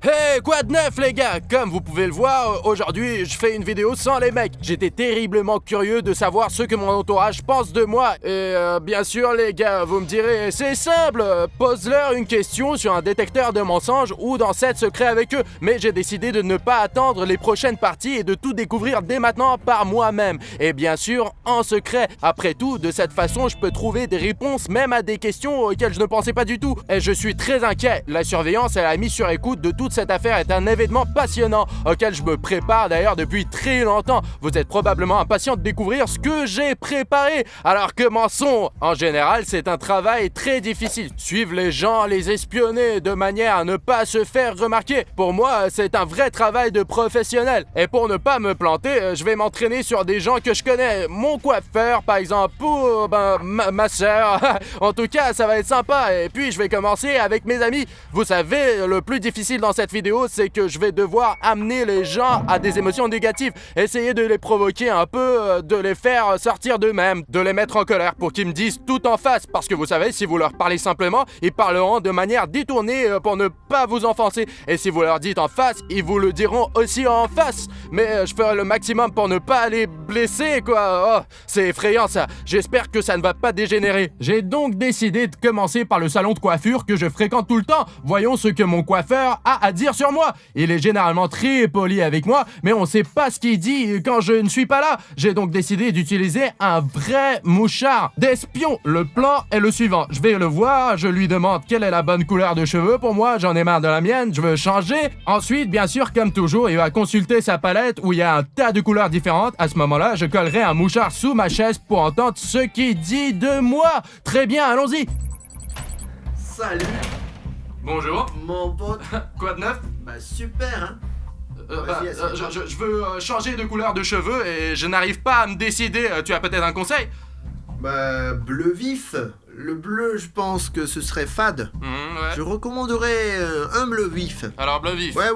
Hey, quoi de neuf les gars? Comme vous pouvez le voir, aujourd'hui je fais une vidéo sans les mecs. J'étais terriblement curieux de savoir ce que mon entourage pense de moi. Et bien sûr les gars, vous me direz, c'est simple, pose-leur une question sur un détecteur de mensonges ou dans 7 secrets avec eux. Mais j'ai décidé de ne pas attendre les prochaines parties et de tout découvrir dès maintenant par moi-même. Et bien sûr, en secret. Après tout, de cette façon, je peux trouver des réponses même à des questions auxquelles je ne pensais pas du tout. Et je suis très inquiet. La surveillance et la mise sur écoute de toute cette affaire est un événement passionnant auquel je me prépare d'ailleurs depuis très longtemps. Vous êtes probablement impatient de découvrir ce que j'ai préparé. Alors commençons. En général, c'est un travail très difficile. Suivre les gens, les espionner de manière à ne pas se faire remarquer. Pour moi, c'est un vrai travail de professionnel. Et pour ne pas me planter, je vais m'entraîner sur des gens que je connais. Mon coiffeur, par exemple, ou ma soeur. En tout cas, ça va être sympa. Et puis, je vais commencer avec mes amis. Vous savez, le plus difficile dans cette vidéo, c'est que je vais devoir amener les gens à des émotions négatives, essayer de les provoquer un peu, de les faire sortir d'eux-mêmes, de les mettre en colère pour qu'ils me disent tout en face, parce que vous savez, si vous leur parlez simplement, ils parleront de manière détournée pour ne pas vous offenser, et si vous leur dites en face, ils vous le diront aussi en face, mais je ferai le maximum pour ne pas les blesser, quoi. Oh, c'est effrayant ça, j'espère que ça ne va pas dégénérer. J'ai donc décidé de commencer par le salon de coiffure que je fréquente tout le temps. Voyons ce que mon coiffeur a à dire sur moi. Il est généralement très poli avec moi, mais on sait pas ce qu'il dit quand je ne suis pas là. J'ai donc décidé d'utiliser un vrai mouchard d'espion. Le plan est le suivant. Je vais le voir, je lui demande quelle est la bonne couleur de cheveux pour moi, j'en ai marre de la mienne, je veux changer. Ensuite, bien sûr, comme toujours, il va consulter sa palette où il y a un tas de couleurs différentes. À ce moment-là, je collerai un mouchard sous ma chaise pour entendre ce qu'il dit de moi. Très bien, allons-y. Salut, Bonjour. mon pote. Quoi de neuf? Bah super, hein. Vas-y, assieds-toi. Je veux changer de couleur de cheveux et je n'arrive pas à me décider. Tu as peut-être un conseil? Bah bleu vif. Le bleu, je pense que ce serait fade. Ouais. Je recommanderais un bleu vif. Alors bleu vif. Ouais.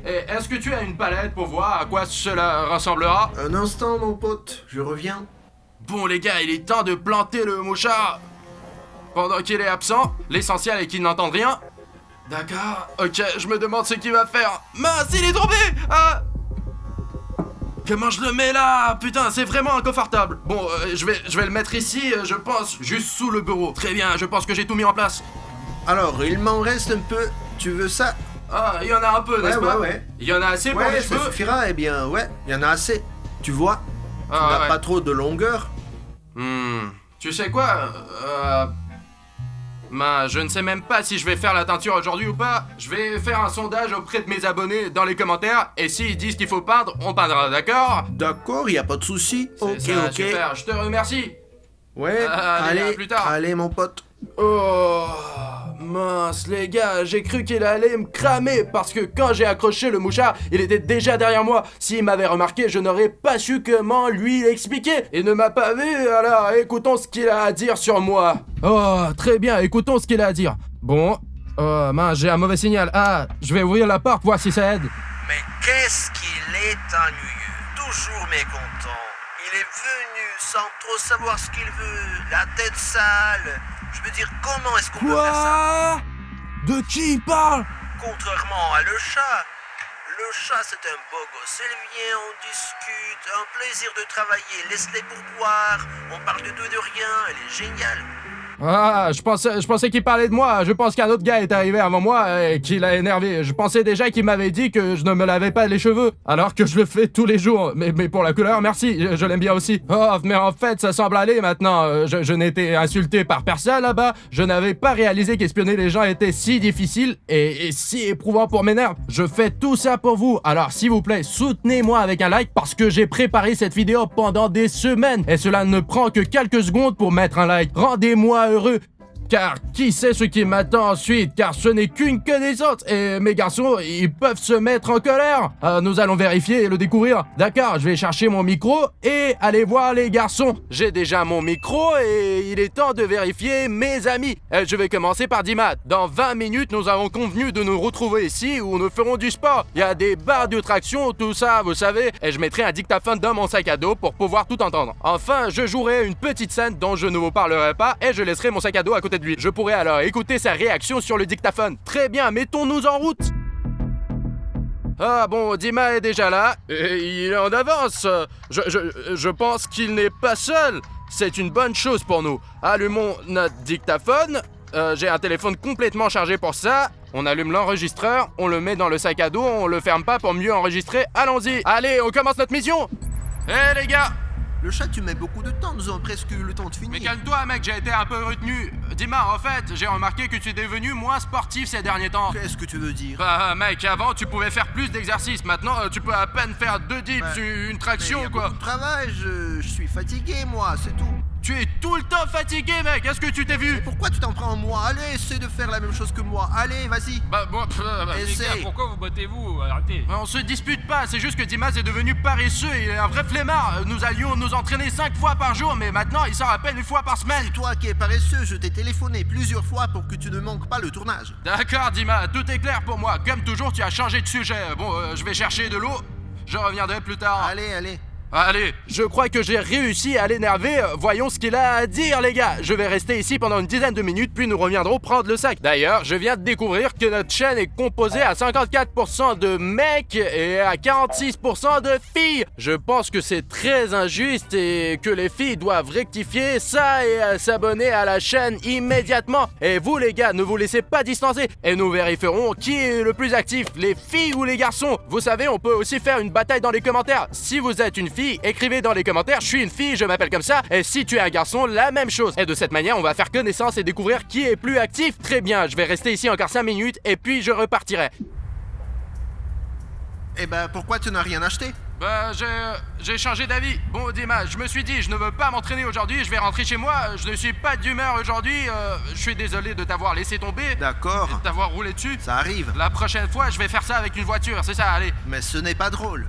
Et est-ce que tu as une palette pour voir à quoi cela ressemblera? Un instant, mon pote, je reviens. Bon les gars, il est temps de planter le mouchard. Pendant qu'il est absent, l'essentiel est qu'il n'entende rien. D'accord, ok, je me demande ce qu'il va faire. Mince, il est tombé! Ah! Comment je le mets là? Putain, c'est vraiment inconfortable. Bon, je vais le mettre ici, je pense, juste sous le bureau. Très bien, je pense que j'ai tout mis en place. Alors, il m'en reste un peu. Tu veux ça? Ah, il y en a un peu, n'est-ce pas? Ouais. Il y en a assez pour Ouais, les ça cheveux? suffira. Eh bien, ouais, il y en a assez. Tu vois? Tu Ah, n'as ouais. pas trop de longueur. Tu sais quoi? Je ne sais même pas si je vais faire la teinture aujourd'hui ou pas. Je vais faire un sondage auprès de mes abonnés dans les commentaires. Et s'ils disent qu'il faut peindre, on peindra, d'accord? D'accord, y a pas de souci. C'est ça, super, je te remercie. Ouais, Allez, à plus tard. allez, mon pote. Oh, mince les gars, j'ai cru qu'il allait me cramer parce que quand j'ai accroché le mouchard, il était déjà derrière moi. S'il m'avait remarqué, je n'aurais pas su comment lui l'expliquer. Il ne m'a pas vu, alors écoutons ce qu'il a à dire sur moi. Oh, très bien, écoutons ce qu'il a à dire. Bon, oh mince, j'ai un mauvais signal. Ah, je vais ouvrir la porte, voir si ça aide. Mais qu'est-ce qu'il est ennuyeux, toujours mécontent. Il est venu sans trop savoir ce qu'il veut, la tête sale. Je veux dire, comment est-ce qu'on peut faire ça? Quoi? De qui il parle? Contrairement à le chat c'est un beau gosse. Il vient, on discute, un plaisir de travailler, laisse-les pour boire, on parle de tout et de rien, elle est géniale. Ah, je pensais qu'il parlait de moi. Je pense qu'un autre gars est arrivé avant moi et qu'il a énervé. Je pensais déjà qu'il m'avait dit que je ne me lavais pas les cheveux, alors que je le fais tous les jours. Mais pour la couleur, merci, je l'aime bien aussi. Oh, mais en fait, ça semble aller maintenant. Je n'ai été insulté par personne là-bas. Je n'avais pas réalisé qu'espionner les gens était si difficile et si éprouvant pour mes nerfs. Je fais tout ça pour vous. Alors, s'il vous plaît, soutenez-moi avec un like parce que j'ai préparé cette vidéo pendant des semaines et cela ne prend que quelques secondes pour mettre un like. Rendez-moi heureux, car qui sait ce qui m'attend ensuite, car ce n'est qu'une connaissance et mes garçons, ils peuvent se mettre en colère. Nous allons vérifier et le découvrir. D'accord, je vais chercher mon micro et aller voir les garçons. J'ai déjà mon micro et il est temps de vérifier mes amis. Je vais commencer par Dimat. Dans 20 minutes, nous avons convenu de nous retrouver ici où nous ferons du sport. Il y a des barres de traction, tout ça, vous savez, et je mettrai un dictaphone dans mon sac à dos pour pouvoir tout entendre. Enfin, je jouerai une petite scène dont je ne vous parlerai pas et je laisserai mon sac à dos à côté de lui. Je pourrai alors écouter sa réaction sur le dictaphone. Très bien, mettons-nous en route. Ah bon, Dima est déjà là, et il est en avance. Je pense qu'il n'est pas seul. C'est une bonne chose pour nous. Allumons notre dictaphone. J'ai un téléphone complètement chargé pour ça. On allume l'enregistreur, on le met dans le sac à dos, on le ferme pas pour mieux enregistrer. Allons-y. Allez, on commence notre mission. Hé les gars. Le chat, tu mets beaucoup de temps, nous avons presque eu le temps de finir. Mais calme-toi mec, j'ai été un peu retenu. Dima, en fait, j'ai remarqué que tu es devenu moins sportif ces derniers temps. Qu'est-ce que tu veux dire? Bah mec, avant tu pouvais faire plus d'exercices, maintenant tu peux à peine faire 2 dips, une traction quoi. Beaucoup de travail, je suis fatigué moi, c'est tout. Tu es tout le temps fatigué mec, est-ce que tu t'es vu? Pourquoi tu t'en prends en moi? Allez, essaie de faire la même chose que moi. Allez, vas-y. Bah bon, Les gars, pourquoi vous battez-vous? Arrêtez. on se dispute pas, c'est juste que Dimas est devenu paresseux, il est un vrai flemmard. Nous allions nous entraîner 5 fois par jour, mais maintenant il sort à peine 1 fois par semaine. C'est toi qui es paresseux, je t'ai téléphoné plusieurs fois pour que tu ne manques pas le tournage. D'accord Dima, tout est clair pour moi. Comme toujours, tu as changé de sujet. Bon, je vais chercher de l'eau. Je reviendrai plus tard. Allez. Allez, je crois que j'ai réussi à l'énerver. Voyons ce qu'il a à dire, les gars. Je vais rester ici pendant une dizaine de minutes, puis nous reviendrons prendre le sac. D'ailleurs, je viens de découvrir que notre chaîne est composée à 54% de mecs et à 46% de filles. Je pense que c'est très injuste et que les filles doivent rectifier ça et s'abonner à la chaîne immédiatement. Et vous, les gars, ne vous laissez pas distancer et nous vérifierons qui est le plus actif, les filles ou les garçons. Vous savez, on peut aussi faire une bataille dans les commentaires. Si vous êtes une fille, écrivez dans les commentaires, je suis une fille, je m'appelle comme ça, et si tu es un garçon, la même chose. Et de cette manière, on va faire connaissance et découvrir qui est plus actif. Très bien, je vais rester ici encore 5 minutes, et puis je repartirai. Eh ben, pourquoi tu n'as rien acheté? Bah, j'ai changé d'avis. Bon, Dima, je me suis dit, je ne veux pas m'entraîner aujourd'hui, je vais rentrer chez moi, je ne suis pas d'humeur aujourd'hui, je suis désolé de t'avoir laissé tomber. D'accord. De t'avoir roulé dessus. Ça arrive. La prochaine fois, je vais faire ça avec une voiture, c'est ça, allez. Mais ce n'est pas drôle.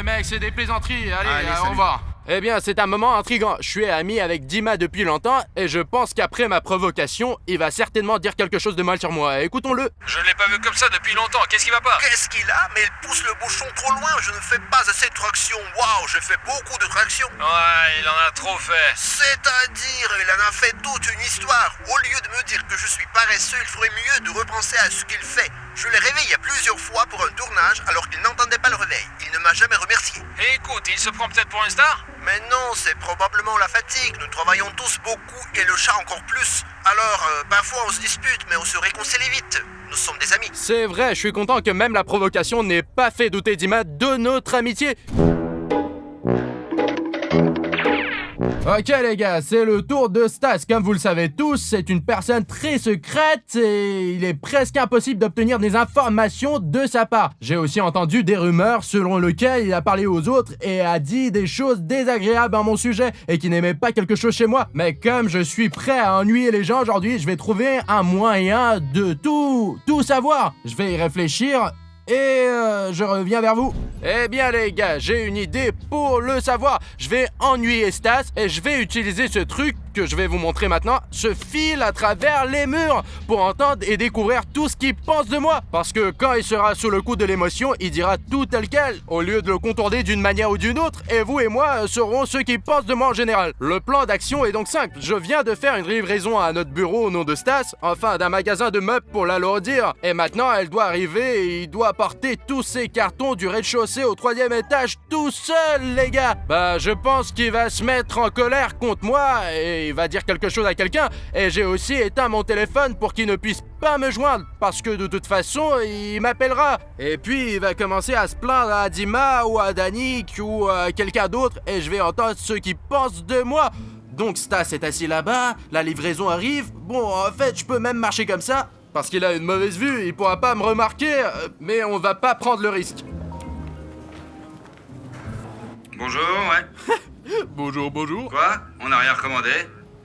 Mec, c'est des plaisanteries. Allez, au salut. revoir. Eh bien, c'est un moment intriguant. Je suis ami avec Dima depuis longtemps et je pense qu'après ma provocation, il va certainement dire quelque chose de mal sur moi. Écoutons-le. Je ne l'ai pas vu comme ça depuis longtemps. Qu'est-ce qui va pas? Qu'est-ce qu'il a? Mais il pousse le bouchon trop loin, je ne fais pas assez de traction. Waouh, je fais beaucoup de traction. Ouais, il en a trop fait. C'est-à-dire, il en a fait toute une histoire. Au lieu de me dire que je suis paresseux, il ferait mieux de repenser à ce qu'il fait. Je l'ai réveillé plusieurs fois pour un tournage alors qu'il n'entendait pas le réveil. Il ne m'a jamais remercié. Et écoute, il se prend peut-être pour une star? Mais non, c'est probablement la fatigue. Nous travaillons tous beaucoup et le chat encore plus. Alors, parfois on se dispute, mais on se réconcilie vite. Nous sommes des amis. C'est vrai, je suis content que même la provocation n'ait pas fait douter Dima de notre amitié. Ok les gars, c'est le tour de Stas. Comme vous le savez tous, c'est une personne très secrète et il est presque impossible d'obtenir des informations de sa part. J'ai aussi entendu des rumeurs selon lesquelles il a parlé aux autres et a dit des choses désagréables à mon sujet et qu'il n'aimait pas quelque chose chez moi. Mais comme je suis prêt à ennuyer les gens aujourd'hui, je vais trouver un moyen de tout savoir. Je vais y réfléchir. Et je reviens vers vous. Eh bien les gars, j'ai une idée pour le savoir. Je vais ennuyer Stas et je vais utiliser ce truc que je vais vous montrer maintenant, ce fil à travers les murs pour entendre et découvrir tout ce qu'il pense de moi. Parce que quand il sera sous le coup de l'émotion, il dira tout tel quel au lieu de le contourner d'une manière ou d'une autre. Et vous et moi serons ceux qui pensent de moi en général. Le plan d'action est donc simple. Je viens de faire une livraison à notre bureau au nom de Stas, enfin d'un magasin de meubles pour l'alourdir. Et maintenant elle doit arriver et il doit porter tous ces cartons du rez-de-chaussée au 3e étage tout seul les gars. Bah je pense qu'il va se mettre en colère contre moi et il va dire quelque chose à quelqu'un. Et j'ai aussi éteint mon téléphone pour qu'il ne puisse pas me joindre parce que de toute façon il m'appellera. Et puis il va commencer à se plaindre à Dima ou à Danick ou à quelqu'un d'autre et je vais entendre ce qu'ils pensent de moi. Donc Stas est assis là-bas, la livraison arrive. Bon en fait je peux même marcher comme ça parce qu'il a une mauvaise vue, il pourra pas me remarquer, mais on va pas prendre le risque. Bonjour, ouais. Bonjour. Quoi? On n'a rien recommandé?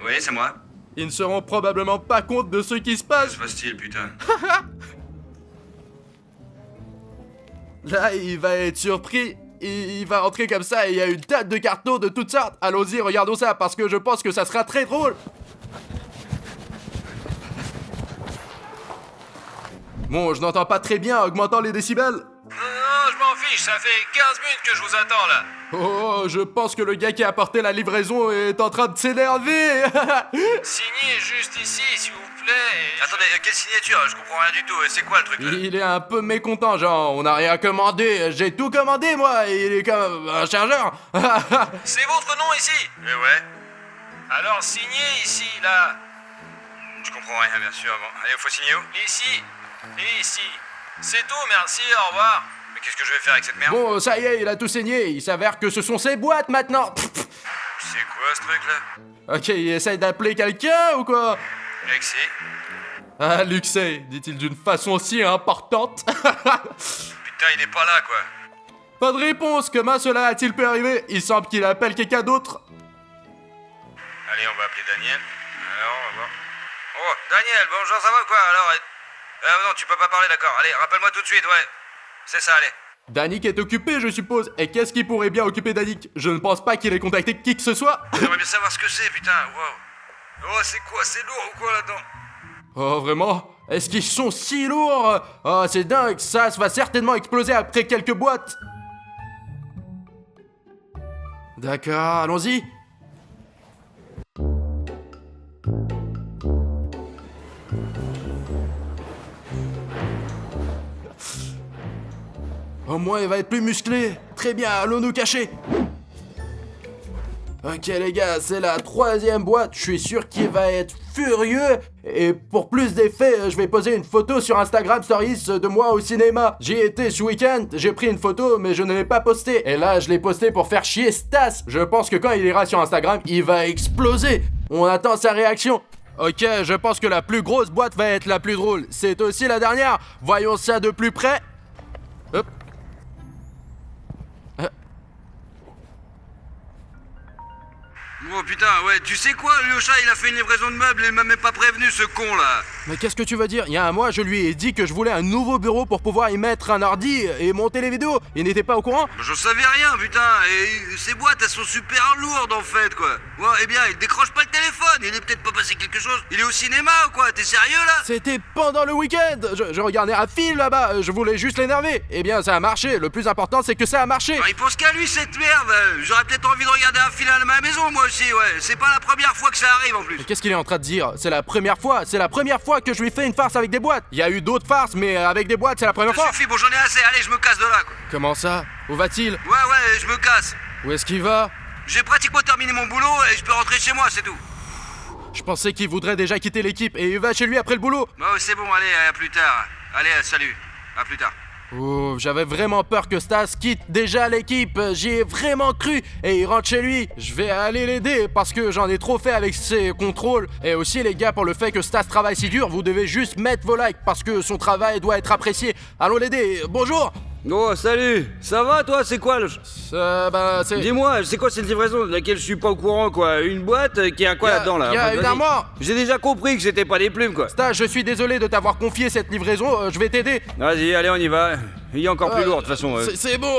Oui, c'est moi. Ils ne seront probablement pas compte de ce qui se passe. Que se passe-t-il, putain? Là, il va être surpris. Il va entrer comme ça et il y a une tête de carton de toutes sortes. Allons-y, regardons ça parce que je pense que ça sera très drôle. Bon, je n'entends pas très bien, augmentant les décibels. Non, je m'en fiche, ça fait 15 minutes que je vous attends là. Oh, je pense que le gars qui a apporté la livraison est en train de s'énerver. Signez juste ici, s'il vous plaît. Attendez, quelle signature? Je comprends rien du tout. C'est quoi le truc là? Il est un peu mécontent, genre, on n'a rien commandé. J'ai tout commandé, moi. Il est comme un chargeur. C'est votre nom ici? Ouais. Alors signez ici, là. Je comprends rien, bien sûr. Bon, allez, faut signer où? Ici. Et ici. C'est tout, merci, au revoir. Mais qu'est-ce que je vais faire avec cette merde? Bon, ça y est, il a tout saigné. Il s'avère que ce sont ses boîtes maintenant. C'est quoi ce truc là? Ok, il essaye d'appeler quelqu'un ou quoi? Lexi? Ah, Luxey, dit-il d'une façon si importante. Putain, il est pas là quoi. Pas de réponse, comment cela a-t-il pu arriver? Il semble qu'il appelle quelqu'un d'autre. Allez, on va appeler Daniel. Alors, on va voir. Oh, Daniel, bonjour, ça va ou quoi? Alors, non, tu peux pas parler, d'accord. Allez, rappelle-moi tout de suite, ouais. C'est ça, allez. Danick est occupé, je suppose. Et qu'est-ce qui pourrait bien occuper Danick? Je ne pense pas qu'il ait contacté qui que ce soit. J'aimerais bien savoir ce que c'est, putain, wow. Oh, c'est quoi? C'est lourd ou quoi là-dedans? Oh, vraiment? Est-ce qu'ils sont si lourds? Oh, c'est dingue, ça va certainement exploser après quelques boîtes. D'accord, allons-y. Au moins, il va être plus musclé. Très bien, allons nous cacher. Ok les gars, c'est la 3e boîte. Je suis sûr qu'il va être furieux. Et pour plus d'effet, je vais poser une photo sur Instagram Stories de moi au cinéma. J'y étais ce week-end, j'ai pris une photo, mais je ne l'ai pas postée. Et là, je l'ai postée pour faire chier Stas. Je pense que quand il ira sur Instagram, il va exploser. On attend sa réaction. Ok, je pense que la plus grosse boîte va être la plus drôle. C'est aussi la dernière. Voyons ça de plus près. Hop. Oh putain, ouais, tu sais quoi, Lyosha, il a fait une livraison de meubles et il m'a même pas prévenu, ce con là. Mais qu'est-ce que tu veux dire? Il y a un mois, je lui ai dit que je voulais un nouveau bureau pour pouvoir y mettre un ordi et monter les vidéos. Il n'était pas au courant? Je savais rien, putain, et ces boîtes, elles sont super lourdes en fait, quoi. Ouais, eh bien, il décroche pas le téléphone, il est peut-être pas passé quelque chose. Il est au cinéma ou quoi? T'es sérieux là? C'était pendant le week-end. Je regardais un film là-bas, je voulais juste l'énerver. Eh bien, ça a marché. Le plus important, c'est que ça a marché. Alors, il pense qu'à lui, cette merde. J'aurais peut-être envie de regarder un film à ma maison, moi aussi, ouais. C'est pas la première fois que ça arrive en plus. Mais qu'est-ce qu'il est en train de dire? C'est la première fois que je lui fais une farce avec des boîtes. Il y a eu d'autres farces, mais avec des boîtes, c'est la première Ça fois. suffit, bon, j'en ai assez, allez, je me casse de là, quoi. Comment ça? Où va-t-il? Ouais, je me casse. Où est-ce qu'il va? J'ai pratiquement terminé mon boulot et je peux rentrer chez moi, c'est tout. Je pensais qu'il voudrait déjà quitter l'équipe et il va chez lui après le boulot. Bah ouais, c'est bon, allez, à plus tard. Allez, salut, à plus tard. Oh, j'avais vraiment peur que Stas quitte déjà l'équipe, j'y ai vraiment cru, et il rentre chez lui. Je vais aller l'aider parce que j'en ai trop fait avec ses contrôles. Et aussi les gars, pour le fait que Stas travaille si dur, vous devez juste mettre vos likes parce que son travail doit être apprécié. Allons l'aider, bonjour. Oh, salut. Ça va, toi? C'est quoi le... C'est... Dis-moi, c'est quoi cette livraison de laquelle je suis pas au courant, quoi? Une boîte qui a quoi là-dedans, là? Il y a une Vas-y. armoire. J'ai déjà compris que c'était pas des plumes, quoi. Stas, je suis désolé de t'avoir confié cette livraison, je vais t'aider. Vas-y, allez, on y va. Il est encore plus lourd, de toute façon. C'est bon,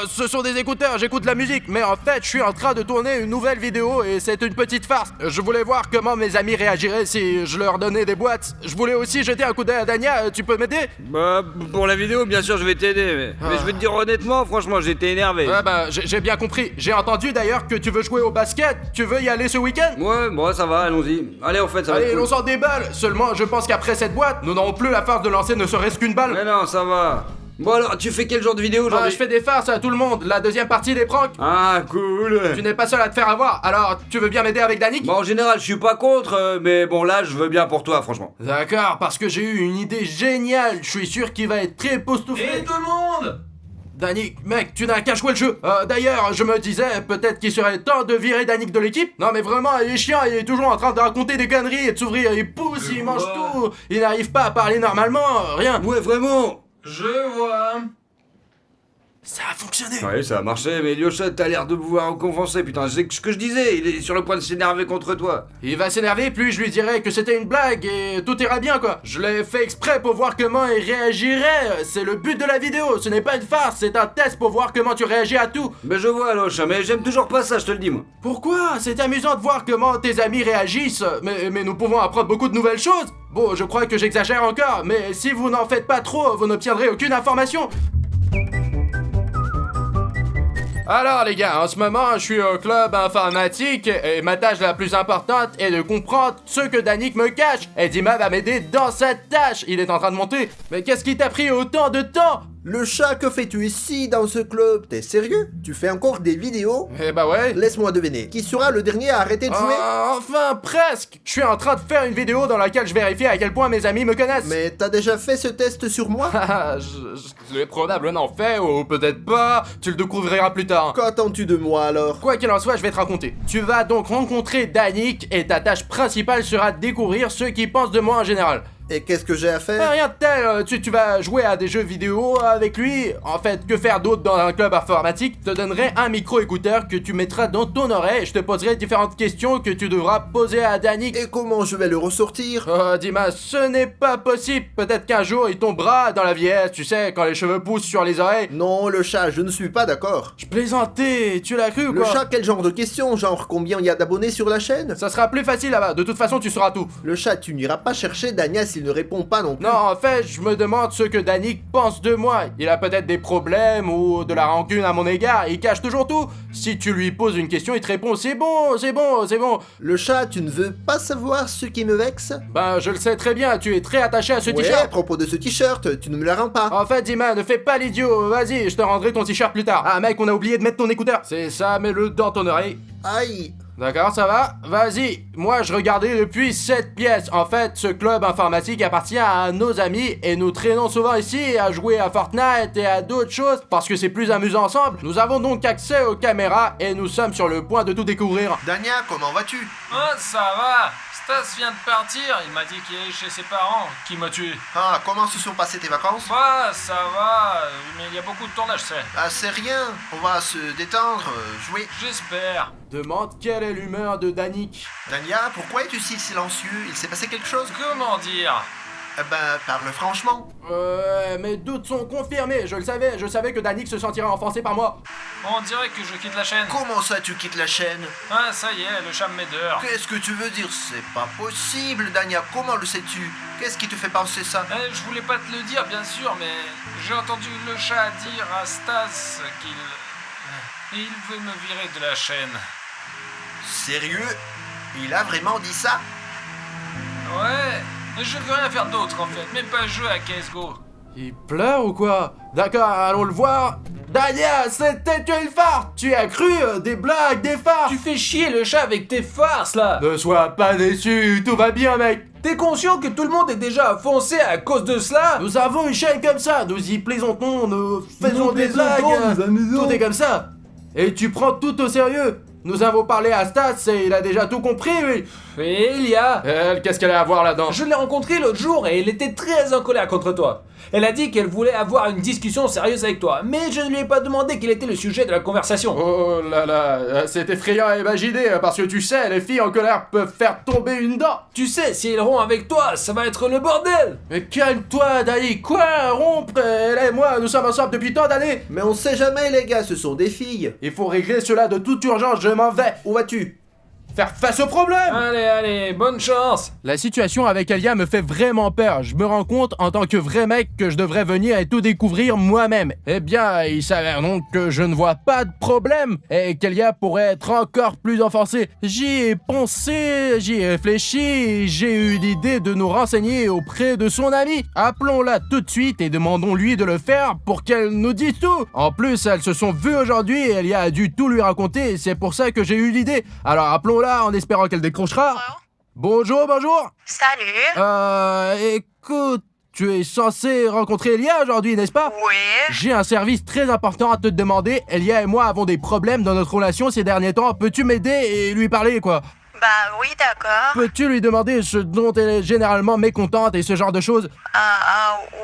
ce sont des écouteurs, j'écoute la musique, mais en fait, je suis en train de tourner une nouvelle vidéo et c'est une petite farce. Je voulais voir comment mes amis réagiraient si je leur donnais des boîtes. Je voulais aussi jeter un coup d'œil à Dania, tu peux m'aider? Bah, pour la vidéo, bien sûr, je vais t'aider, mais je vais te dire honnêtement, franchement, j'étais énervé. Ouais, bah, j'ai bien compris. J'ai entendu d'ailleurs que tu veux jouer au basket. Tu veux y aller ce week-end? Ouais, bon, ça va, allons-y. Allez, en fait, ça va Allez, être cool. on s'en déballe. Seulement, je pense qu'après cette boîte, nous n'aurons plus la force de lancer ne serait-ce qu'une balle. Mais non, ça va. Bon, alors, tu fais quel genre de vidéo Bah, aujourd'hui? je fais des farces à tout le monde. La deuxième partie des pranks. Ah, cool. Tu n'es pas seul à te faire avoir. Alors, tu veux bien m'aider avec Danick? Bon, en général, je suis pas contre, mais bon, là, je veux bien pour toi, franchement. D'accord, parce que j'ai eu une idée géniale. Je suis sûr qu'il va être très époustouflé. tout le monde! Danick, mec, tu n'as qu'à jouer le jeu. D'ailleurs, je me disais peut-être qu'il serait temps de virer Danick de l'équipe. Non mais vraiment, il est chiant, il est toujours en train de raconter des conneries et de s'ouvrir, il pousse, il mange tout. Il n'arrive pas à parler normalement, rien. Ouais, vraiment. Je vois. Ça a fonctionné. Ouais, ça a marché, mais Lyosha, t'as l'air de pouvoir compenser, putain. C'est ce que je disais, il est sur le point de s'énerver contre toi. Il va s'énerver, puis je lui dirai que c'était une blague et tout ira bien quoi. Je l'ai fait exprès pour voir comment il réagirait. C'est le but de la vidéo, ce n'est pas une farce, c'est un test pour voir comment tu réagis à tout. Ben je vois, Lyosha, mais j'aime toujours pas ça, je te le dis, moi. Pourquoi? C'est amusant de voir comment tes amis réagissent, mais nous pouvons apprendre beaucoup de nouvelles choses. Bon, je crois que j'exagère encore, mais si vous n'en faites pas trop, vous n'obtiendrez aucune information. Alors les gars, en ce moment, je suis au club informatique et ma tâche la plus importante est de comprendre ce que Danick me cache. Et Dima va m'aider dans cette tâche. Il est en train de monter. Mais qu'est-ce qui t'a pris autant de temps? Le chat, que fais-tu ici dans ce club? T'es sérieux? Tu fais encore des vidéos? Eh bah ouais. Laisse-moi deviner. Qui sera le dernier à arrêter de jouer? Enfin, presque. Je suis en train de faire une vidéo dans laquelle je vérifie à quel point mes amis me connaissent. Mais t'as déjà fait ce test sur moi? Je l'ai probablement fait, ou peut-être pas. Tu le découvriras plus tard. Qu'attends-tu de moi alors? Quoi qu'il en soit, je vais te raconter. Tu vas donc rencontrer Danick et ta tâche principale sera de découvrir ceux qui pensent de moi en général. Et qu'est-ce que j'ai à faire? Rien de tel, tu vas jouer à des jeux vidéo avec lui. En fait, que faire d'autre dans un club informatique? Je te donnerai un micro-écouteur que tu mettras dans ton oreille et je te poserai différentes questions que tu devras poser à Danick. Et comment je vais le ressortir? Oh, Dima, ce n'est pas possible. Peut-être qu'un jour il tombera dans la vieillesse, tu sais, quand les cheveux poussent sur les oreilles. Non, le chat, je ne suis pas d'accord. Je plaisantais, tu l'as cru ou Le quoi? chat, quel genre de question? Genre combien il y a d'abonnés sur la chaîne? Ça sera plus facile là-bas, de toute façon tu sauras tout. Le chat, tu n'iras pas chercher Dania s'il ne répond pas non plus. Non, en fait, je me demande ce que Danick pense de moi. Il a peut-être des problèmes ou de la rancune à mon égard, il cache toujours tout. Si tu lui poses une question, il te répond c'est bon, c'est bon, c'est bon. Le chat, tu ne veux pas savoir ce qui me vexe? Ben, je le sais très bien, tu es très attaché à ce Ouais, à t-shirt. propos de ce t-shirt, tu ne me la rends pas. En fait, Dima, ne fais pas l'idiot, vas-y, je te rendrai ton t-shirt plus tard. Ah mec, on a oublié de mettre ton écouteur. C'est ça, mets-le dans ton oreille. Aïe. D'accord, ça va? Vas-y. Moi, je regardais depuis cette pièce. En fait, ce club informatique appartient à nos amis et nous traînons souvent ici à jouer à Fortnite et à d'autres choses parce que c'est plus amusant ensemble. Nous avons donc accès aux caméras et nous sommes sur le point de tout découvrir. Dania, comment vas-tu? Oh, ça va. Stas vient de partir. Il m'a dit qu'il est chez ses parents. Qui m'a tué. Ah, comment se sont passées tes vacances? Bah, ça va. Mais il y a beaucoup de tournage, c'est. Ah, c'est rien, on va se détendre, jouer. J'espère. Demande quelle est l'humeur de Danick. Dania, pourquoi es-tu si silencieux? Il s'est passé quelque chose? Comment dire? Eh ben, parle franchement. Mes doutes sont confirmés, je savais que Danick se sentirait offensé par moi. On dirait que je quitte la chaîne. Comment ça, tu quittes la chaîne? Ah, ça y est, le chat me met dehors. Qu'est-ce que tu veux dire? C'est pas possible, Dania, comment le sais-tu? Qu'est-ce qui te fait penser ça? Je voulais pas te le dire, bien sûr, mais j'ai entendu le chat dire à Stas qu'il veut me virer de la chaîne. Sérieux? Il a vraiment dit ça? Ouais, je veux rien faire d'autre en fait, même pas jouer à CSGO. Il pleure ou quoi? D'accord, allons le voir. Dania, c'était une farce. Tu as cru des blagues, des farces. Tu fais chier le chat avec tes farces là. Ne sois pas déçu, tout va bien mec. T'es conscient que tout le monde est déjà foncé à cause de cela? Nous avons une chaîne comme ça, nous y plaisantons, nous faisons des blagues, tout est comme ça. Et tu prends tout au sérieux. Nous avons parlé à Stas et il a déjà tout compris, lui. Et Elia? Elle, qu'est-ce qu'elle a à voir là-dedans? Je l'ai rencontrée l'autre jour et elle était très en colère contre toi. Elle a dit qu'elle voulait avoir une discussion sérieuse avec toi, mais je ne lui ai pas demandé quel était le sujet de la conversation. Oh là là, c'est effrayant à imaginer, parce que tu sais, les filles en colère peuvent faire tomber une dent. Tu sais, si elles rompent avec toi, ça va être le bordel. Mais calme-toi, Dani, quoi, rompre? Elle et moi, nous sommes ensemble depuis tant d'années. Mais on sait jamais les gars, ce sont des filles. Il faut régler cela de toute urgence, je m'en vais. Où vas-tu? Faire face au problème. Allez, bonne chance. La situation avec Elia me fait vraiment peur. Je me rends compte en tant que vrai mec que je devrais venir et tout découvrir moi-même. Eh bien, il s'avère donc que je ne vois pas de problème et qu'Elia pourrait être encore plus offensée. J'y ai pensé, j'y ai réfléchi, j'ai eu l'idée de nous renseigner auprès de son amie. Appelons-la tout de suite et demandons-lui de le faire pour qu'elle nous dise tout. En plus, elles se sont vues aujourd'hui et Elia a dû tout lui raconter et c'est pour ça que j'ai eu l'idée. Alors appelons-la en espérant qu'elle décrochera. Bonjour. Salut. Écoute, tu es censé rencontrer Elia aujourd'hui, n'est-ce pas? Oui. J'ai un service très important à te demander. Elia et moi avons des problèmes dans notre relation ces derniers temps. Peux-tu m'aider et lui parler, quoi? Bah oui, d'accord. Peux-tu lui demander ce dont elle est généralement mécontente et ce genre de choses?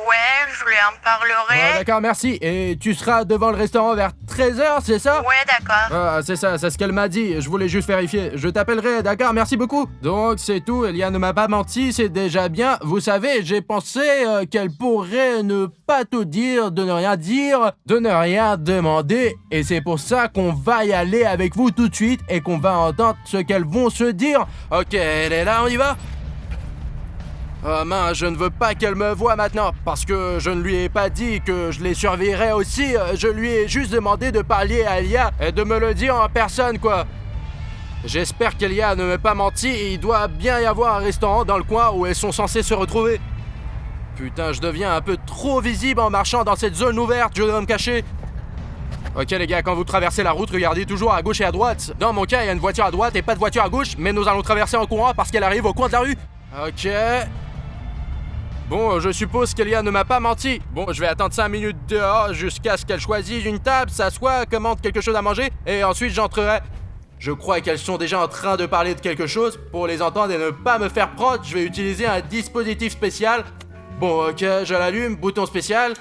Ouais, je lui en parlerai. D'accord, merci. Et tu seras devant le restaurant vers 13h, c'est ça? Ouais, d'accord. Ah, c'est ça, c'est ce qu'elle m'a dit. Je voulais juste vérifier. Je t'appellerai, d'accord, merci beaucoup. Donc, c'est tout. Elia ne m'a pas menti, c'est déjà bien. Vous savez, j'ai pensé qu'elle pourrait ne pas tout dire, de ne rien demander. Et c'est pour ça qu'on va y aller avec vous tout de suite et qu'on va entendre ce qu'elles vont se dire. Ok, elle est là, on y va? Mince, je ne veux pas qu'elle me voie maintenant, parce que je ne lui ai pas dit que je les surveillerais aussi, je lui ai juste demandé de parler à Elia et de me le dire en personne, quoi. J'espère qu'Elia ne m'a pas menti, il doit bien y avoir un restaurant dans le coin où elles sont censées se retrouver. Putain, je deviens un peu trop visible en marchant dans cette zone ouverte, je dois me cacher. Ok les gars, quand vous traversez la route, regardez toujours à gauche et à droite. Dans mon cas, il y a une voiture à droite et pas de voiture à gauche, mais nous allons traverser en courant parce qu'elle arrive au coin de la rue. Ok. Bon, je suppose qu'Elia ne m'a pas menti. Bon, je vais attendre 5 minutes dehors jusqu'à ce qu'elle choisisse une table, s'assoie, commande quelque chose à manger, et ensuite j'entrerai. Je crois qu'elles sont déjà en train de parler de quelque chose. Pour les entendre et ne pas me faire prod, je vais utiliser un dispositif spécial. Bon, ok, je l'allume, bouton spécial.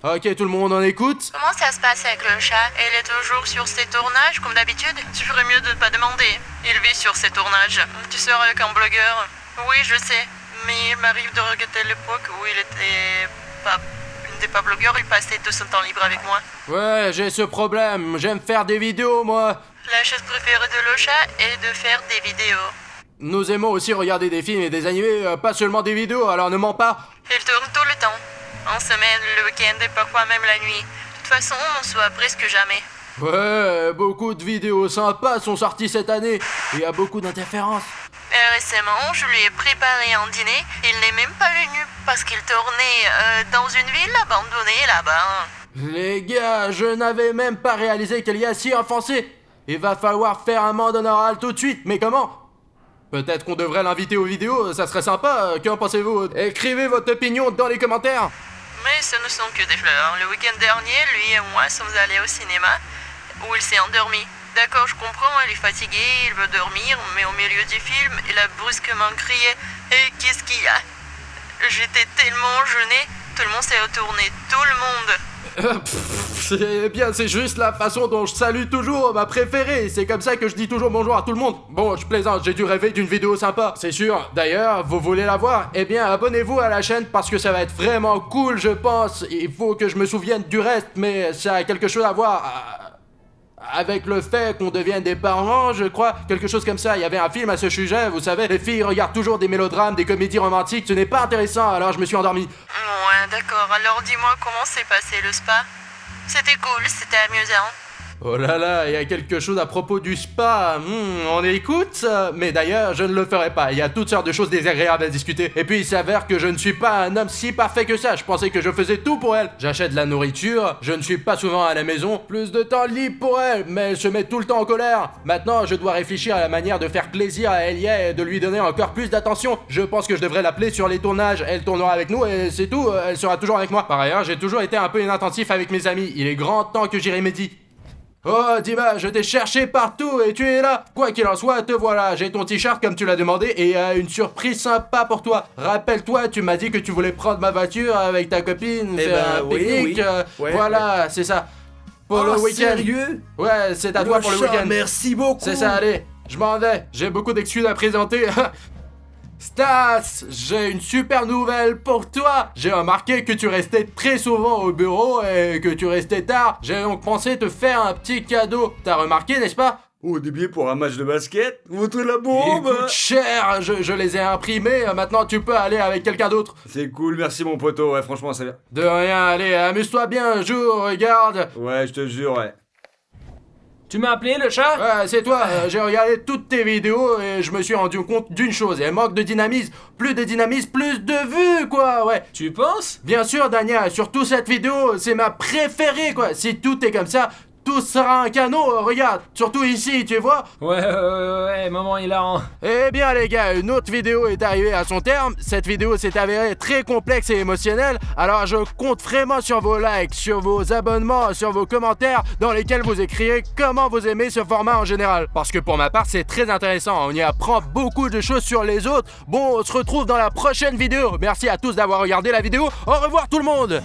Ok, tout le monde en écoute. Comment ça se passe avec le chat? Il est toujours sur ses tournages, comme d'habitude? Tu ferais mieux de ne pas demander. Il vit sur ses tournages. Tu sors avec un blogueur? Oui, je sais. Mais il m'arrive de regretter l'époque où il n'était pas blogueur, il passait tout son temps libre avec moi. Ouais, j'ai ce problème. J'aime faire des vidéos, moi. La chose préférée de le chat est de faire des vidéos. Nous aimons aussi regarder des films et des animés, pas seulement des vidéos, alors ne mens pas. Il tourne tout le temps. En semaine, le week-end et parfois même la nuit. De toute façon, on se voit presque jamais. Ouais, beaucoup de vidéos sympas sont sorties cette année. Il y a beaucoup d'interférences. Récemment, je lui ai préparé un dîner. Il n'est même pas venu parce qu'il tournait dans une ville abandonnée là-bas. Les gars, je n'avais même pas réalisé qu'elle y a si offensé. Il va falloir faire un mandat oral tout de suite, mais comment? Peut-être qu'on devrait l'inviter aux vidéos, ça serait sympa, qu'en pensez-vous? Écrivez votre opinion dans les commentaires. Mais ce ne sont que des fleurs. Le week-end dernier, lui et moi sommes allés au cinéma où il s'est endormi. D'accord, je comprends, il est fatigué, il veut dormir, mais au milieu du film, il a brusquement crié « Et qu'est-ce qu'il y a ?» J'étais tellement gênée, tout le monde s'est retourné, tout le monde. C'est bien, c'est juste la façon dont je salue toujours ma préférée. C'est comme ça que je dis toujours bonjour à tout le monde. Bon, je plaisante, j'ai dû rêver d'une vidéo sympa, c'est sûr. D'ailleurs, vous voulez la voir? Eh bien, abonnez-vous à la chaîne parce que ça va être vraiment cool, je pense. Il faut que je me souvienne du reste, mais ça a quelque chose à voir avec le fait qu'on devienne des parents, je crois, quelque chose comme ça. Il y avait un film à ce sujet, vous savez, les filles regardent toujours des mélodrames, des comédies romantiques, ce n'est pas intéressant, alors je me suis endormi. Ouais, d'accord, alors dis-moi comment s'est passé le spa. C'était cool, c'était amusant. Oh là là, il y a quelque chose à propos du spa, on écoute? Mais d'ailleurs, je ne le ferai pas, il y a toutes sortes de choses désagréables à discuter. Et puis il s'avère que je ne suis pas un homme si parfait que ça, je pensais que je faisais tout pour elle. J'achète de la nourriture, je ne suis pas souvent à la maison, plus de temps libre pour elle, mais elle se met tout le temps en colère. Maintenant, je dois réfléchir à la manière de faire plaisir à Elia et de lui donner encore plus d'attention. Je pense que je devrais l'appeler sur les tournages, elle tournera avec nous et c'est tout, elle sera toujours avec moi. Par ailleurs, j'ai toujours été un peu inattentif avec mes amis, il est grand temps que j'y remédie. Oh Dima, je t'ai cherché partout et tu es là. Quoi qu'il en soit, te voilà, j'ai ton t-shirt comme tu l'as demandé et une surprise sympa pour toi. Rappelle-toi, tu m'as dit que tu voulais prendre ma voiture avec ta copine, faire un pique-nique, Ouais, voilà, c'est ça. Pour le week-end. Sérieux? Ouais, c'est à toi pour le week-end. Merci beaucoup. C'est ça, allez, je m'en vais, j'ai beaucoup d'excuses à présenter. Stas, j'ai une super nouvelle pour toi. J'ai remarqué que tu restais très souvent au bureau et que tu restais tard. J'ai donc pensé te faire un petit cadeau. T'as remarqué, n'est-ce pas? Oh, des billets pour un match de basket? Votre la bombe! Ils coûtent cher, je les ai imprimés. Maintenant, tu peux aller avec quelqu'un d'autre. C'est cool, merci mon poteau, ouais, franchement, c'est bien. De rien, allez, amuse-toi bien, joue, regarde. Ouais, je te jure, ouais. Tu m'as appelé le chat? Ouais, c'est toi, j'ai regardé toutes tes vidéos et je me suis rendu compte d'une chose, elle manque de dynamisme. Plus de dynamisme, plus de vues, quoi, ouais. Tu penses? Bien sûr, Dania, surtout cette vidéo, c'est ma préférée, quoi. Si tout est comme ça, tout sera un canot, regarde, surtout ici, tu vois. Ouais, maman hilarant. Eh bien les gars, une autre vidéo est arrivée à son terme. Cette vidéo s'est avérée très complexe et émotionnelle. Alors je compte vraiment sur vos likes, sur vos abonnements, sur vos commentaires dans lesquels vous écrivez comment vous aimez ce format en général. Parce que pour ma part, c'est très intéressant. On y apprend beaucoup de choses sur les autres. Bon, on se retrouve dans la prochaine vidéo. Merci à tous d'avoir regardé la vidéo. Au revoir tout le monde.